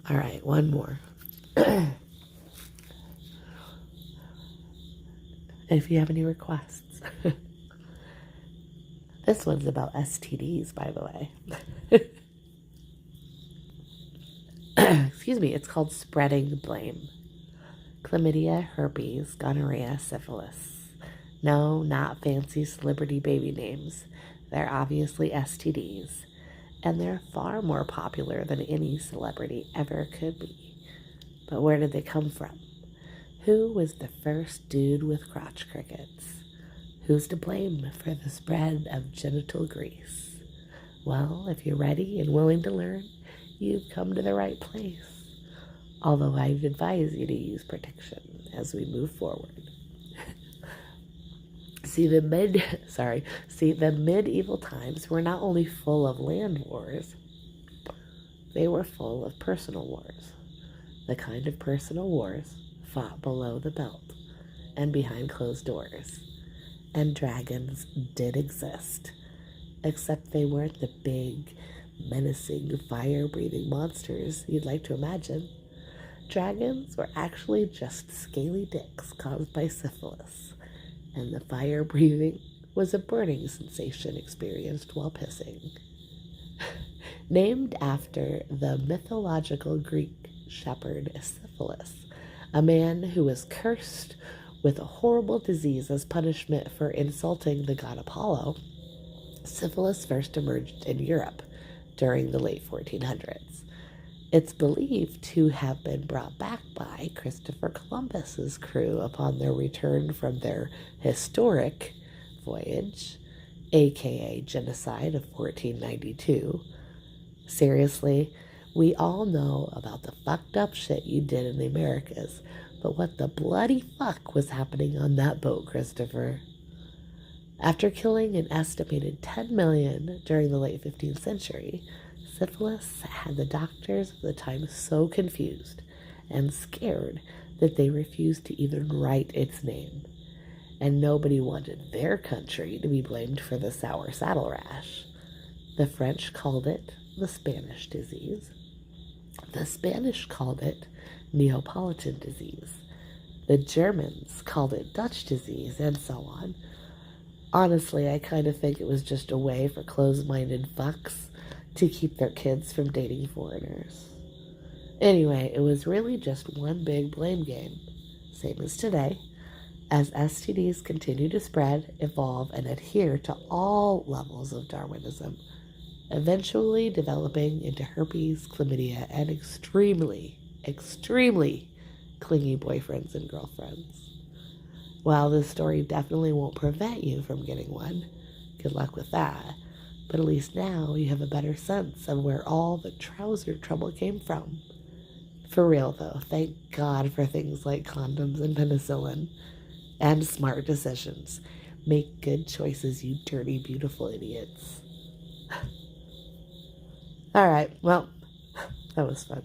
All right, one more. If you have any requests. This one's about STDs, by the way. Excuse me, it's called spreading blame. Chlamydia, herpes, gonorrhea, syphilis. No, not fancy celebrity baby names. They're obviously STDs, and they're far more popular than any celebrity ever could be. But where did they come from? Who was the first dude with crotch crickets? Who's to blame for the spread of genital grease? Well, if you're ready and willing to learn, you've come to the right place. Although I'd advise you to use protection as we move forward. See, the medieval times were not only full of land wars, they were full of personal wars. The kind of personal wars fought below the belt and behind closed doors. And dragons did exist, except they weren't the big, menacing, fire-breathing monsters you'd like to imagine. Dragons were actually just scaly dicks caused by syphilis, and the fire breathing was a burning sensation experienced while pissing. Named after the mythological Greek shepherd Syphilis, a man who was cursed with a horrible disease as punishment for insulting the god Apollo, syphilis first emerged in Europe during the late 1400s. It's believed to have been brought back by Christopher Columbus's crew upon their return from their historic voyage, aka genocide of 1492. Seriously, we all know about the fucked up shit you did in the Americas, but what the bloody fuck was happening on that boat, Christopher? After killing an estimated 10 million during the late 15th century, syphilis had the doctors of the time so confused and scared that they refused to even write its name. And nobody wanted their country to be blamed for the sour saddle rash. The French called it the Spanish disease. The Spanish called it Neapolitan disease. The Germans called it Dutch disease, and so on. Honestly, I kind of think it was just a way for closed-minded fucks to keep their kids from dating foreigners. Anyway, it was really just one big blame game, same as today, as STDs continue to spread, evolve, and adhere to all levels of Darwinism, eventually developing into herpes, chlamydia, and extremely clingy boyfriends and girlfriends. While this story definitely won't prevent you from getting one, good luck with that, but at least now you have a better sense of where all the trouser trouble came from. For real though, thank God for things like condoms and penicillin, and smart decisions. Make good choices, you dirty, beautiful idiots. All right, well, that was fun.